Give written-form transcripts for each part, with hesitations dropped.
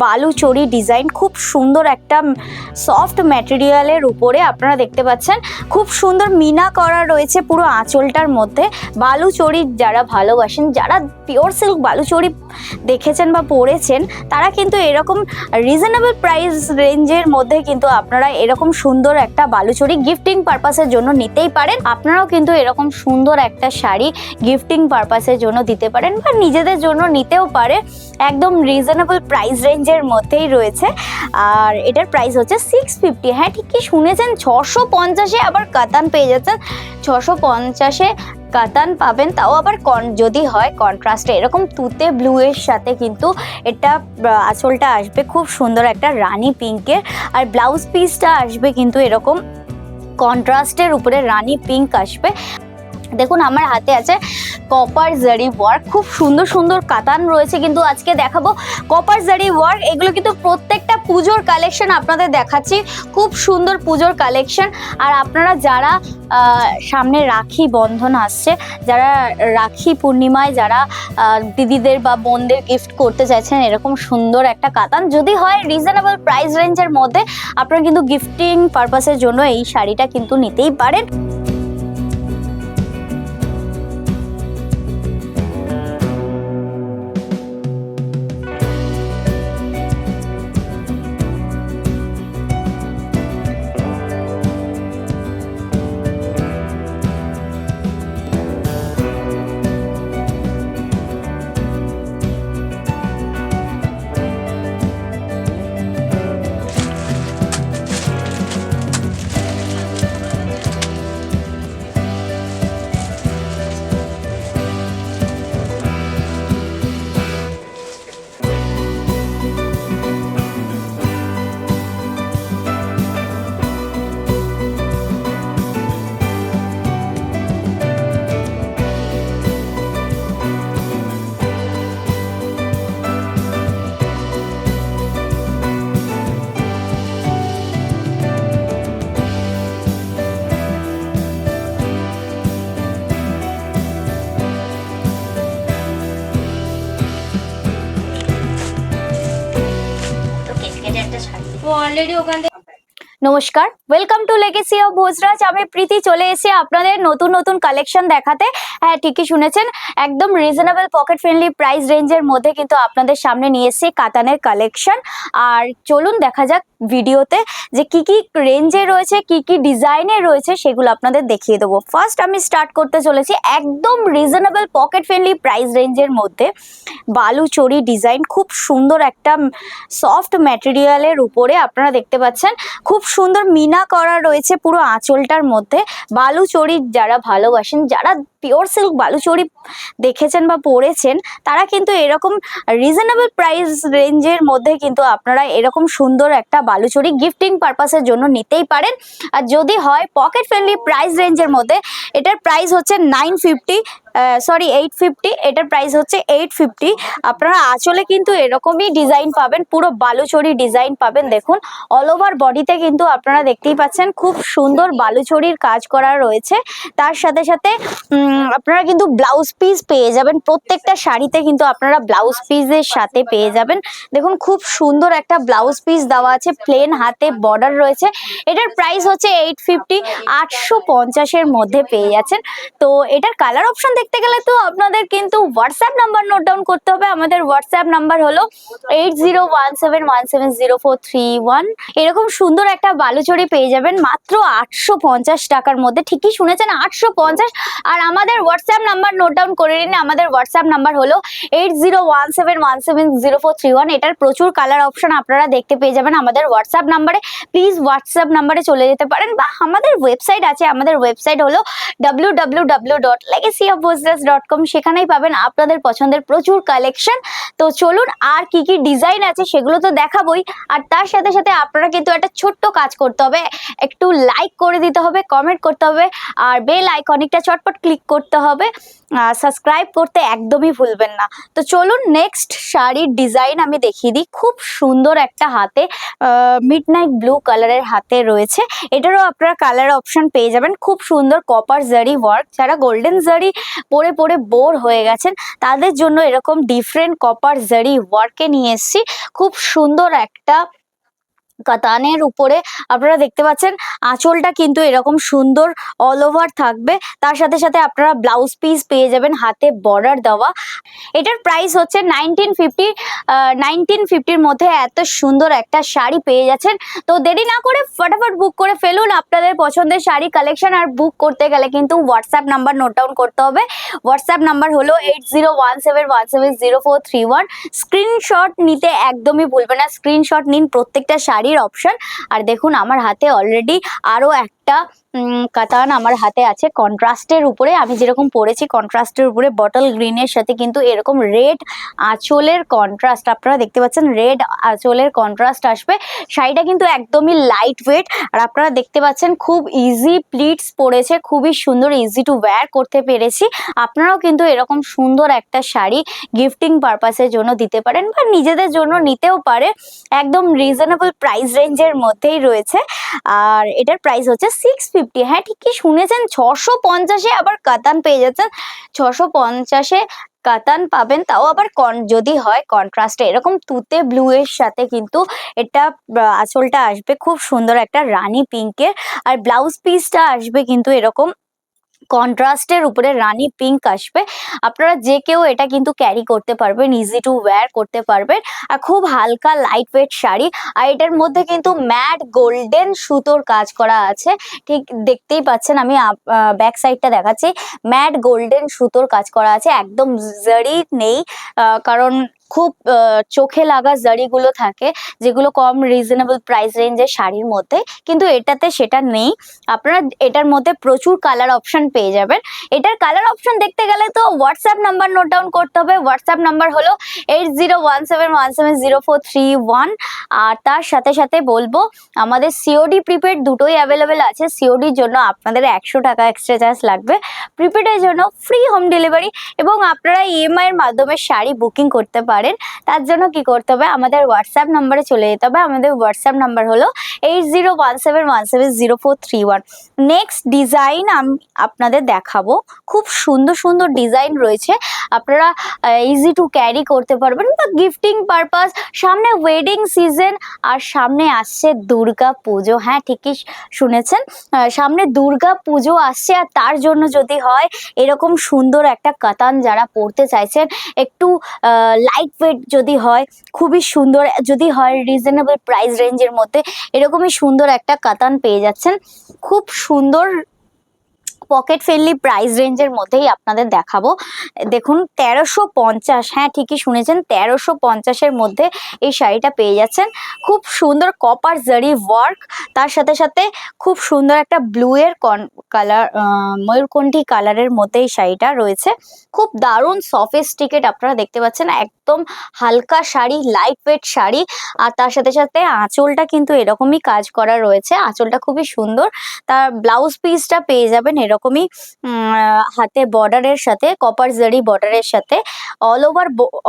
Baluchari design, খুব সুন্দর একটা সফট ম্যাটেরিয়ালের উপরে আপনারা দেখতে পাচ্ছেন খুব সুন্দর মিনা করা রয়েছে পুরো আঁচলটার মধ্যে। বালুচরি যারা ভালোবাসেন, যারা পিওর সিল্ক বালুচরি দেখেছেন বা পরেছেন, তারা কিন্তু এরকম রিজনেবল প্রাইস রেঞ্জের মধ্যে কিন্তু আপনারা এরকম সুন্দর একটা বালুচরি গিফটিং পারপাসের জন্য নিতেই পারেন। আপনারাও কিন্তু এরকম সুন্দর একটা শাড়ি গিফটিং পারপাসের জন্য দিতে পারেন বা নিজেদের জন্য নিতেও পারে। একদম রিজনেবল প্রাইস রেঞ্জের মধ্যেই রয়েছে। আর এটার প্রাইস হচ্ছে 650। হ্যাঁ, ঠিকই শুনেছেন, 650-এ আবার কাতান পেয়ে যাচ্ছেন। 650-এ কাতান পাবেন, তাও আবার যদি হয় কন্ট্রাস্টে এরকম তুতে ব্লু এর সাথে কিন্তু এটা আঁচলটা আসবে খুব সুন্দর একটা রানী পিঙ্কের। আর ব্লাউজ পিসটা আসবে কিন্তু এরকম কন্ট্রাস্টের উপরে রানী পিঙ্ক আসবে। দেখুন আমার হাতে আছে কপার জারি ওয়ার্ক, খুব সুন্দর সুন্দর কাতান রয়েছে কিন্তু আজকে দেখাবো কপার জারি ওয়ার্ক। এগুলো কিন্তু প্রত্যেকটা পুজোর কালেকশন আপনাদের দেখাচ্ছি, খুব সুন্দর পুজোর কালেকশন। আর আপনারা যারা সামনে রাখি বন্ধন আসছে, যারা রাখি পূর্ণিমায় যারা দিদিদের বা বোনদের গিফট করতে চাইছেন এরকম সুন্দর একটা কাতান, যদি হয় রিজনেবল প্রাইস রেঞ্জের মধ্যে, আপনারা কিন্তু গিফটিং পারপাসের জন্য এই শাড়িটা কিন্তু নিতেই পারেন। নমস্কার, welcome to legacy of Bhojraj. আমি প্রীতি চলে এসে আপনাদের নতুন নতুন কালেকশন দেখাতে। হ্যাঁ, ঠিকই শুনেছেন, একদম রিজনেবল পকেট ফ্রেন্ডলি প্রাইস রেঞ্জের মধ্যে কিন্তু আপনাদের সামনে নিয়ে এসেছি কাতানের কালেকশন। আর চলুন দেখা যাক ভিডিওতে যে কি কি রেঞ্জে রয়েছে, কি কি ডিজাইনে রয়েছে, সেগুলো আপনাদের দেখিয়ে দেবো। ফার্স্ট আমি স্টার্ট করতে চলেছি একদম রিজনেবল পকেট ফ্রেন্ডলি প্রাইস রেঞ্জের মধ্যে বালুচরি ডিজাইন, খুব সুন্দর একটা সফট ম্যাটেরিয়ালের উপরে আপনারা দেখতে পাচ্ছেন খুব সুন্দর মিনা করা রয়েছে পুরো আঁচলটার মধ্যে। বালুচরি যারা ভালোবাসেন, যারা পিওর সিল্ক বালুচরি দেখেছেন বা পরেছেন, তারা কিন্তু এরকম রিজনেবল প্রাইস রেঞ্জের মধ্যে কিন্তু আপনারা এরকম সুন্দর একটা বালুচরি গিফটিং পারপাসের জন্য নিতেই পারেন। আর যদি হয় পকেট ফ্রেন্ডলি প্রাইস রেঞ্জের মধ্যে, এটার প্রাইস হচ্ছে 850। এটার প্রাইস হচ্ছে 850। আপনারা আঁচলে কিন্তু এরকমই ডিজাইন পাবেন, পুরো বালুচরি ডিজাইন পাবেন। দেখুন অল ওভার বডিতে কিন্তু আপনারা দেখতেই পাচ্ছেন খুব সুন্দর বালুচরির কাজ করা রয়েছে। তার সাথে সাথে আপনারা কিন্তু ব্লাউজ পিস পেয়ে যাবেন, প্রত্যেকটা শাড়িতে কিন্তু আপনারা ব্লাউজ পিসের সাথে পেয়ে যাবেন। দেখুন খুব সুন্দর একটা ব্লাউজ পিস দেওয়া আছে, প্লেন হাতে বর্ডার রয়েছে। এটার প্রাইস হচ্ছে 850, 850-এর মধ্যে পেয়ে যাচ্ছেন। তো এটার কালার অপশন দেখতে গেলে তো আপনাদের কিন্তু হোয়াটসঅ্যাপ নাম্বার নোট ডাউন করতে হবে। আমাদের হোয়াটসঅ্যাপ নাম্বার হলো 8017170431। এরকম সুন্দর একটা বালুচরি পেয়ে যাবেন মাত্র 850 টাকার মধ্যে। ঠিকই শুনেছেন, 850। আর আমাদের হোয়াটসঅ্যাপ নাম্বার নোট ডাউন করে নিন। আমাদের হোয়াটসঅ্যাপ নাম্বার হলো 8017170431। এটার প্রচুর কালার অপশন আপনারা দেখতে পেয়ে যাবেন আমাদের হোয়াটসঅ্যাপ নাম্বারে। প্লিজ হোয়াটসঅ্যাপ নাম্বারে চলে যেতে পারেন, বা আমাদের ওয়েবসাইট আছে, আমাদের ওয়েবসাইট হলো www.legacyofbojras.com। সেখানেই পাবেন আপনাদের পছন্দের প্রচুর কালেকশন। তো চলুন, আর কি কি ডিজাইন আছে সেগুলো তো দেখাবোই। আর তার সাথে সাথে আপনারা কিন্তু একটা ছোট্ট কাজ করতে হবে, একটু লাইক করে দিতে হবে, কমেন্ট করতে হবে, আর বেল আইকনিকটা চটপট ক্লিক করতে হবে, সাবস্ক্রাইব করতে একদমই ভুলবেন না। তো চলুন নেক্সট শাড়ির ডিজাইন আমি দেখিয়ে দিই। খুব সুন্দর একটা হাতে মিডনাইট ব্লু কালারের হাতে রয়েছে। এটারও আপনারা কালার অপশন পেয়ে যাবেন। খুব সুন্দর কপার জারি ওয়ার্ক, যারা গোল্ডেন জারি পরে পরে বোর হয়ে গেছেন তাদের জন্য এরকম ডিফারেন্ট কপার জারি ওয়ার্কে নিয়ে এসেছি। খুব সুন্দর একটা কাতানের উপরে আপনারা দেখতে পাচ্ছেন আঁচলটা কিন্তু এরকম সুন্দর অল ওভার থাকবে। তার সাথে সাথে আপনারা ব্লাউজ পিস পেয়ে যাবেন হাতে বর্ডার দেওয়া। এটার প্রাইস হচ্ছে 1950। 1950-র মধ্যে এত সুন্দর একটা শাড়ি পেয়ে যাচ্ছেন। তো দেরি না করে ফটাফট বুক করে ফেলুন আপনাদের পছন্দের শাড়ি কালেকশন। আর বুক করতে গেলে কিন্তু হোয়াটসঅ্যাপ নাম্বার নোট ডাউন করতে হবে। হোয়াটসঅ্যাপ নাম্বার হলো 8017170431। স্ক্রিনশট নিতে একদমই ভুলবেন না, স্ক্রিনশট নিন প্রত্যেকটা শাড়ির অপশন। আর দেখুন আমার হাতে অলরেডি আরো একটা কাতান আমার হাতে আছে কন্ট্রাস্টের উপরে। আমি যেরকম পরেছি কন্ট্রাস্টের উপরে বটল গ্রিনের সাথে কিন্তু এরকম রেড আঁচলের কন্ট্রাস্ট আপনারা দেখতে পাচ্ছেন, রেড আঁচলের কন্ট্রাস্ট আসবে। শাড়িটা কিন্তু একদমই লাইট ওয়েট। আর আপনারা দেখতে পাচ্ছেন খুব ইজি প্লিটস পড়েছে, খুবই সুন্দর, ইজি টু ওয়্যার করতে পেরেছি। আপনারাও কিন্তু এরকম সুন্দর একটা শাড়ি গিফটিং পারপাসের জন্য দিতে পারেন বা নিজেদের জন্য নিতেও পারে। একদম রিজনেবল প্রাইস রেঞ্জের মধ্যেই রয়েছে। আর এটার প্রাইস হচ্ছে 650। হ্যাঁ ঠিকই শুনেছেন, 650-এ আবার কাতান পেয়ে যাচ্ছেন। 650-এ কাতান পাবেন, তাও আবার যদি হয় কন্ট্রাস্টে এরকম তুতে ব্লু এর সাথে কিন্তু এটা আঁচলটা আসবে খুব সুন্দর একটা রানী পিঙ্কের। আর ব্লাউজ পিসটা আসবে কিন্তু এরকম কন্ট্রাস্টের উপরে রানী পিঙ্ক আসবে। আপনারা যে কেউ এটা কিন্তু ক্যারি করতে পারবেন, ইজি টু ওয়্যার করতে পারবেন। আর খুব হালকা লাইট ওয়েট শাড়ি। আর এটার মধ্যে কিন্তু ম্যাট গোল্ডেন সুতোর কাজ করা আছে। ঠিক দেখতেই পাচ্ছেন, আমি ব্যাক সাইডটা দেখাচ্ছি, ম্যাট গোল্ডেন সুতোর কাজ করা আছে, একদম জারি নেই। কারণ খুব চোখে লাগা জারিগুলো থাকে যেগুলো কম রিজনেবল প্রাইস রেঞ্জের শাড়ির মধ্যে, কিন্তু এটাতে সেটা নেই। আপনারা এটার মধ্যে প্রচুর কালার অপশন পেয়ে যাবেন। এটার কালার অপশন দেখতে গেলে তো হোয়াটসঅ্যাপ নাম্বার নোট ডাউন করতে হবে। হোয়াটসঅ্যাপ নাম্বার হলো 8017170431। আর তার সাথে সাথে বলবো আমাদের সিওডি প্রিপেড দুটোই অ্যাভেলেবেল আছে। সিওডির জন্য আপনাদের 100 টাকা এক্সট্রা চার্জ লাগবে, প্রিপেডের জন্য ফ্রি হোম ডেলিভারি। এবং আপনারা ইএমআই এর মাধ্যমে শাড়ি বুকিং করতে পারেন। তার জন্য কি করতে হবে, আমাদের হোয়াটসঅ্যাপ নাম্বারে চলে যেতে হবে। আমাদের হোয়াটসঅ্যাপ নাম্বার হলো 8017170431। নেক্সট ডিজাইন আমি আপনাদের দেখাবো। খুব সুন্দর সুন্দর ডিজাইন রয়েছে, আপনারা ইজি টু ক্যারি করতে পারবেন বা গিফটিং পারপাস। সামনে ওয়েডিং সিজন আর সামনে আসছে দুর্গা পুজো। হ্যাঁ ঠিকই শুনেছেন, সামনে দুর্গা পুজো আসছে। আর তার জন্য যদি হয় এরকম সুন্দর একটা কাতান যারা পরতে চাইছেন, একটু লাইট ওয়েট যদি হয়, খুবই সুন্দর যদি হয় রিজনেবল প্রাইস রেঞ্জের মধ্যে, এরকমই সুন্দর একটা কাতান পেয়ে যাচ্ছেন। খুব সুন্দর পকেট ফ্রেন্ডলি প্রাইস রেঞ্জের মধ্যেই আপনাদের দেখাবো। দেখুন 1350। হ্যাঁ ঠিকই শুনেছেন, 1350-এর মধ্যে এই শাড়িটা পেয়ে যাচ্ছেন। খুব সুন্দর কপার জারি ওয়ার্ক, তার সাথে সাথে খুব সুন্দর একটা ব্লু এর কালার, ময়ূরকণ্ঠী কালারের মধ্যে এই শাড়িটা রয়েছে। খুব দারুণ সফিস্টিকেট আপনারা দেখতে পাচ্ছেন, একদম হালকা শাড়ি, লাইট ওয়েট শাড়ি। আর তার সাথে সাথে আঁচলটা কিন্তু এরকমই কাজ করা রয়েছে, আঁচলটা খুবই সুন্দর। তার ব্লাউজ পিসটা পেয়ে যাবেন এরকমই হাতে বর্ডারের সাথে, কপার জারি বর্ডারের সাথে।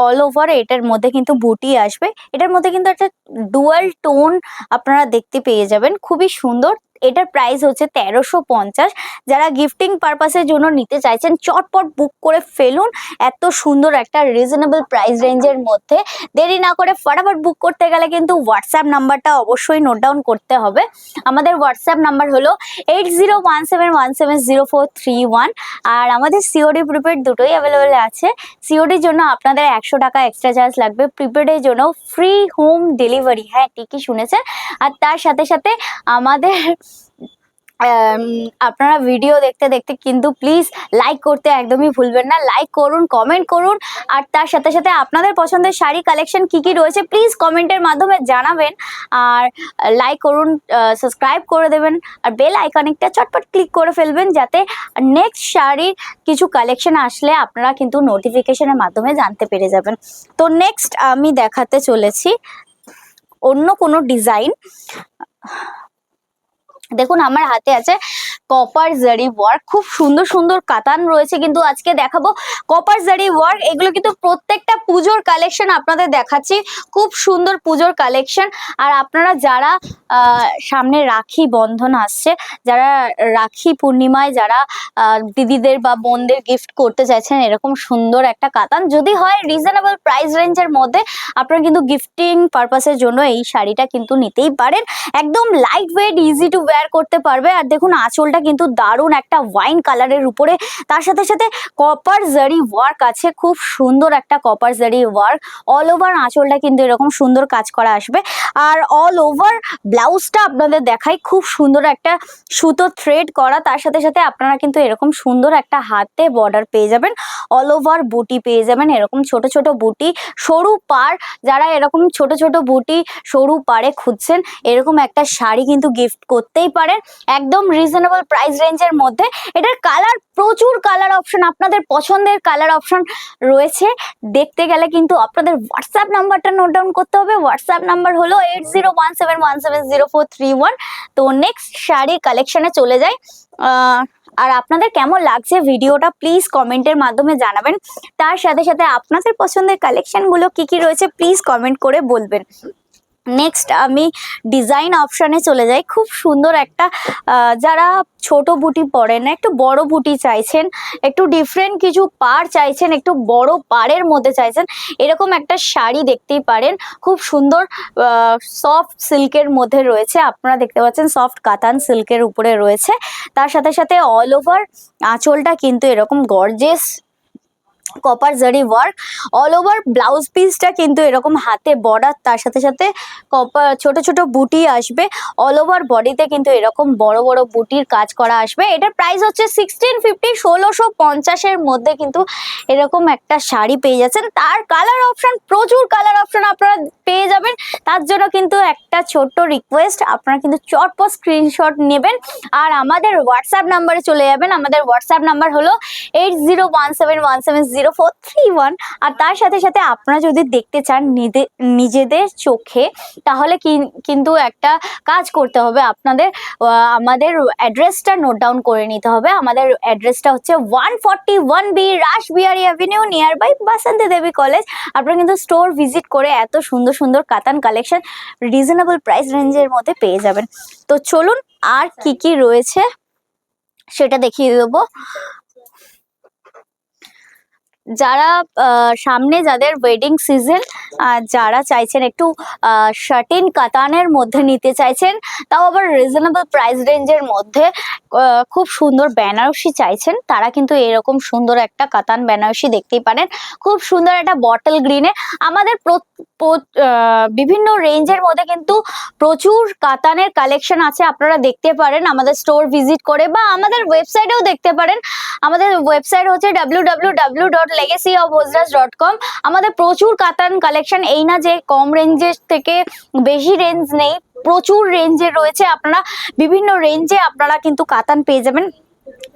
অল ওভার এটার মধ্যে কিন্তু বুটি আসবে। এটার মধ্যে কিন্তু একটা ডুয়াল টোন আপনারা দেখতে পেয়ে যাবেন, খুবই সুন্দর। এটার প্রাইস হচ্ছে 1350। যারা গিফটিং পারপাসের জন্য নিতে চাইছেন চটপট বুক করে ফেলুন, এত সুন্দর একটা রিজনেবল প্রাইস রেঞ্জের মধ্যে। দেরি না করে ফটাফট বুক করতে গেলে কিন্তু হোয়াটসঅ্যাপ নাম্বারটা অবশ্যই নোট ডাউন করতে হবে। আমাদের হোয়াটসঅ্যাপ নাম্বার হলো 8017170431। আর আমাদের সিওডি প্রিপেড দুটোই অ্যাভেলেবেল আছে। সিওডির জন্য আপনাদের 100 টাকা এক্সট্রা চার্জ লাগবে, প্রিপেডের জন্য ফ্রি হোম ডেলিভারি। হ্যাঁ ঠিকই শুনেছেন। আর তার সাথে সাথে আমাদের আপনারা ভিডিও দেখতে দেখতে কিন্তু প্লিজ লাইক করতে একদমই ভুলবেন না। লাইক করুন, কমেন্ট করুন। আর তার সাথে সাথে আপনাদের পছন্দের শাড়ি কালেকশন কি কি রয়েছে প্লিজ কমেন্টের মাধ্যমে জানাবেন। আর লাইক করুন, সাবস্ক্রাইব করে দেবেন, আর বেল আইকনটা চটপট ক্লিক করে ফেলবেন, যাতে নেক্সট শাড়ির কিছু কালেকশন আসলে আপনারা কিন্তু নোটিফিকেশনের মাধ্যমে জানতে পেরে যাবেন। তো নেক্সট আমি দেখাতে চলেছি অন্য কোনো ডিজাইন। দেখুন আমার হাতে আছে কপার জারি ওয়ার্ক, খুব সুন্দর সুন্দর কাতান রয়েছে কিন্তু আজকে দেখাবো কপার জারি ওয়ার্ক। এগুলো কিন্তু প্রত্যেকটা পুজোর কালেকশন আপনাদের দেখাচ্ছি, খুব সুন্দর পুজোর কালেকশন। আর আপনারা যারা সামনে রাখি বন্ধন আসছে, যারা রাখি পূর্ণিমায় যারা দিদিদের বা বোনদের গিফট করতে চাইছেন এরকম সুন্দর একটা কাতান, যদি হয় রিজনেবল প্রাইস রেঞ্জের মধ্যে, আপনারা কিন্তু গিফটিং পারপাসের জন্য এই শাড়িটা কিন্তু নিতেই পারেন। একদম light weight, easy to wire করতে পারবে। আর দেখুন আঁচলটা কিন্তু দারুণ একটা ওয়াইন কালারের উপরে, তার সাথে সাথে কপার জারি ওয়ার্ক আছে, খুব সুন্দর একটা কপার জারি ওয়ার্ক। অল ওভার আঁচলটা কিন্তু এরকম সুন্দর কাজ করা আসবে। আর অল ওভার ব্লাউজটা আপনাদের দেখাই, খুব সুন্দর একটা সুতো থ্রেড করা, তার সাথে সাথে আপনারা কিন্তু এরকম সুন্দর একটা হাতে বর্ডার পেয়ে যাবেন। অল ওভার বুটি পেয়ে যাবেন, এরকম ছোট ছোট বুটি, সরু পাড়। যারা এরকম ছোট ছোট বুটি সরু পাড়ে খুঁজছেন, এরকম একটা শাড়ি কিন্তু গিফট করতেই পারেন একদম রিজনেবল প্রাইস রেঞ্জের মধ্যে। এটার কালার, প্রচুর কালার অপশন, আপনাদের পছন্দের কালার অপশন রয়েছে। দেখতে গেলে কিন্তু আপনাদের হোয়াটসঅ্যাপ নাম্বারটা নোট ডাউন করতে হবে। হোয়াটসঅ্যাপ নাম্বার হলো 8017170431। তো নেক্সট শাড়ির কালেকশনে চলে যাই। আর আপনাদের কেমন লাগছে ভিডিওটা প্লিজ কমেন্টের মাধ্যমে জানাবেন। তার সাথে সাথে আপনাদের পছন্দের কালেকশনগুলো কি কি রয়েছে প্লিজ কমেন্ট করে বলবেন। নেক্সট আমি ডিজাইন অপশানে চলে যাই। খুব সুন্দর একটা যারা ছোট বুটি পরেন না, একটু বড় বুটি চাইছেন, একটু ডিফারেন্ট কিছু পাড় চাইছেন, একটু বড় পাড়ের মধ্যে চাইছেন, এরকম একটা শাড়ি দেখতেই পারেন। খুব সুন্দর সফট সিল্কের মধ্যে রয়েছে, আপনারা দেখতে পাচ্ছেন সফট কাতান সিল্কের উপরে রয়েছে। তার সাথে সাথে অল ওভার আঁচলটা কিন্তু এরকম গর্জেস কপার জারি ওয়ার্ক। অল ওভার ব্লাউজ পিসটা কিন্তু এরকম হাতে বর্ডার, তার সাথে সাথে কপার ছোট ছোট বুটি আসবে। অল ওভার বডিতে কিন্তু এরকম বড় বড় বুটির কাজ করা আসবে। এটার প্রাইস হচ্ছে 1650, 1650-এর মধ্যে কিন্তু এরকম একটা শাড়ি পেয়ে যাচ্ছেন। তার কালার অপশন, প্রচুর কালার অপশন আপনারা পেয়ে যাবেন। তার জন্য কিন্তু একটা ছোট্ট রিকোয়েস্ট, আপনারা কিন্তু চটপট স্ক্রিনশট নেবেন আর আমাদের হোয়াটসঅ্যাপ নাম্বারে চলে যাবেন। আমাদের হোয়াটসঅ্যাপ নাম্বার হলো 8017170431। আর তার সাথে সাথে আপনারা যদি দেখতে চান নিজেদের চোখে, তাহলে কিন্তু একটা কাজ করতে হবে আপনাদের, আমাদের অ্যাড্রেসটা নোট ডাউন করে নিতে হবে। আমাদের অ্যাড্রেসটা হচ্ছে 141B Rashbehari avenue, near by Basanti Devi college. আপনারা কিন্তু স্টোর ভিজিট করে এত সুন্দর সুন্দর কাতান কালেকশন রিজনেবল প্রাইস রেঞ্জের মধ্যে পেয়ে যাবেন। তো চলুন আর কি কি রয়েছে সেটা দেখিয়ে দেবো। যারা সামনে যাদের ওয়েডিং সিজন, যারা চাইছেন একটু শার্টিন কাতানের মধ্যে নিতে চাইছেন, তাও আবার রিজনেবল প্রাইস রেঞ্জের মধ্যে, খুব সুন্দর বেনারসি চাইছেন, তারা কিন্তু এরকম সুন্দর একটা কাতান বেনারসি দেখতেই পারেন। খুব সুন্দর একটা বটল গ্রিনে, আমাদের বিভিন্ন রেঞ্জের মধ্যে কিন্তু প্রচুর কাতানের কালেকশন আছে, আপনারা দেখতে পারেন আমাদের স্টোর ভিজিট করে বা আমাদের ওয়েবসাইটেও দেখতে পারেন। আমাদের ওয়েবসাইট হচ্ছে www.legacyofhojras.com। আমাদের প্রচুর কাতান কালেকশন, এই না যে কম রেঞ্জের থেকে বেশি রেঞ্জ নেই, প্রচুর রেঞ্জে রয়েছে। আপনারা বিভিন্ন রেঞ্জে আপনারা কিন্তু কাতান পেয়ে যাবেন।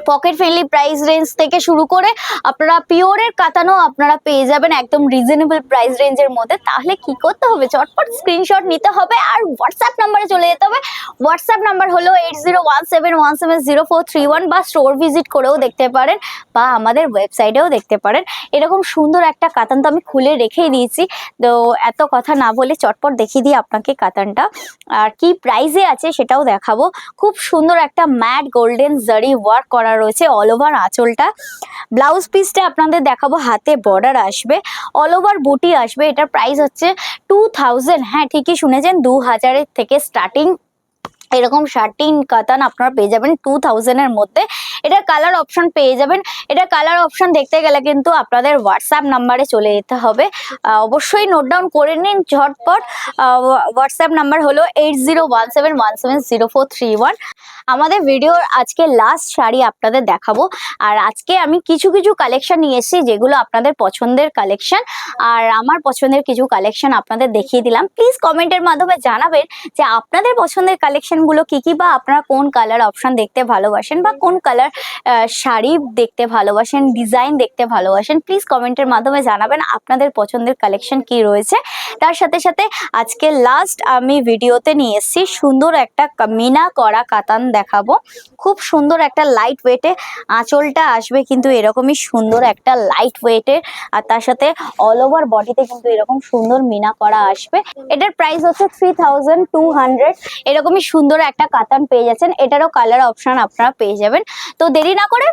পকেট ফ্রেন্ডলি প্রাইস রেঞ্জ থেকে শুরু করে আপনারা পিওরের কাতানও আপনারা পেয়ে যাবেন একদম রিজনেবল প্রাইস রেঞ্জের মধ্যে। তাহলে কি করতে হবে, চটপট স্ক্রিনশট নিতে হবে আর হোয়াটসঅ্যাপ নাম্বারে চলে যেতে হবে। হোয়াটসঅ্যাপ নাম্বার হলো 8017170431, বা স্টোর ভিজিট করেও দেখতে পারেন বা আমাদের ওয়েবসাইটেও দেখতে পারেন। এরকম সুন্দর একটা কাতান তো আমি খুলে রেখেই দিয়েছি, তো এত কথা না বলে চটপট দেখিয়ে দিই আপনাকে কাতানটা আর কি প্রাইসে আছে সেটাও দেখাবো। খুব সুন্দর একটা ম্যাট গোল্ডেন জারি ওয়ার্ক করা রয়েছে অল ওভার আঁচলটা। ব্লাউজ পিসটা আপনাদের দেখাবো, হাতে বর্ডার আসবে, অল ওভার বুটি আসবে। এটার প্রাইস হচ্ছে 2000, হ্যাঁ ঠিকই শুনেছেন, 2000 থেকে স্টার্টিং এরকম শার্টিন কাতান আপনারা পেয়ে যাবেন 2000-এর মধ্যে। এটার কালার অপশন পেয়ে যাবেন। এটা কালার অপশন দেখতে গেলে কিন্তু আপনাদের হোয়াটসঅ্যাপ নাম্বারে চলে যেতে হবে, অবশ্যই নোট ডাউন করে নিন ঝটপট। হোয়াটসঅ্যাপ নাম্বার হলো 8017170431। আমাদের ভিডিওর আজকে লাস্ট শাড়ি আপনাদের দেখাবো। আর আজকে আমি কিছু কিছু কালেকশন নিয়ে এসেছি যেগুলো আপনাদের পছন্দের কালেকশন, আর আমার পছন্দের কিছু কালেকশন আপনাদের দেখিয়ে দিলাম। প্লিজ কমেন্টের মাধ্যমে জানাবেন যে আপনাদের পছন্দের কালেকশনগুলো কি কি, বা আপনারা কোন কালার অপশন দেখতে ভালোবাসেন বা কোন কালার শাড়ি দেখতে ভালোবাসেন, ডিজাইন দেখতে ভালোবাসেন, প্লিজ কমেন্টের মাধ্যমে জানাবেন আপনাদের পছন্দের কালেকশন কি রয়েছে। তার সাথে সাথে আজকে লাস্ট আমি ভিডিওতে নিয়ে এসেছি সুন্দর একটা মিনা করা কাতান দেখাবো। খুব সুন্দর একটা লাইট ওয়েটে আঁচলটা আসবে কিন্তু এরকমই সুন্দর একটা লাইট ওয়েটের, আর তার সাথে অল ওভার বডিতে কিন্তু এরকম সুন্দর মিনা করা আসবে। এটার প্রাইস হচ্ছে 3200। এরকমই সুন্দর একটা কাতান পেয়ে যাচ্ছেন, এটারও কালার অপশন আপনারা পেয়ে যাবেন। তো দেরি না করে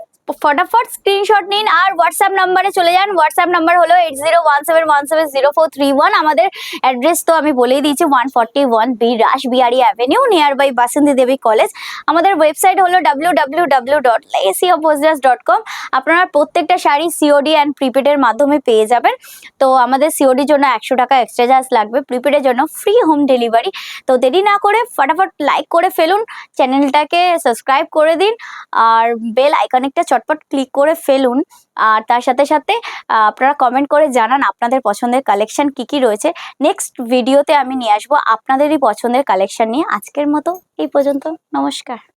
ফটাফট স্ক্রিনশট নিন আর হোয়াটসঅ্যাপ নাম্বারে চলে যান। হোয়াটসঅ্যাপ নাম্বার হলো 8017170431। আমাদের অ্যাড্রেস তো আমি বলেই দিয়েছি, 141 B Rash Behari avenue, near by Basanti Devi college. আমাদের ওয়েবসাইট হলো www.lacyofposters.com। আপনারা প্রত্যেকটা শাড়ি সিওডি অ্যান্ড প্রিপেডের মাধ্যমে পেয়ে যাবেন। তো আমাদের সিওডির জন্য 100 টাকা এক্সট্রা চার্জ লাগবে, প্রিপেডের জন্য ফ্রি হোম ডেলিভারি। তো দেরি না করে ফটাফট লাইক করে ফেলুন, চ্যানেলটাকে সাবস্ক্রাইব করে দিন, আর বেল আইকনটা চটপট ক্লিক করে ফেলুন। আর তার সাথে সাথে আপনারা কমেন্ট করে জানান আপনাদের পছন্দের কালেকশন কি কি রয়েছে। নেক্সট ভিডিওতে আমি নিয়ে আসবো আপনাদেরই পছন্দের কালেকশন নিয়ে। আজকের মতো এই পর্যন্ত, নমস্কার।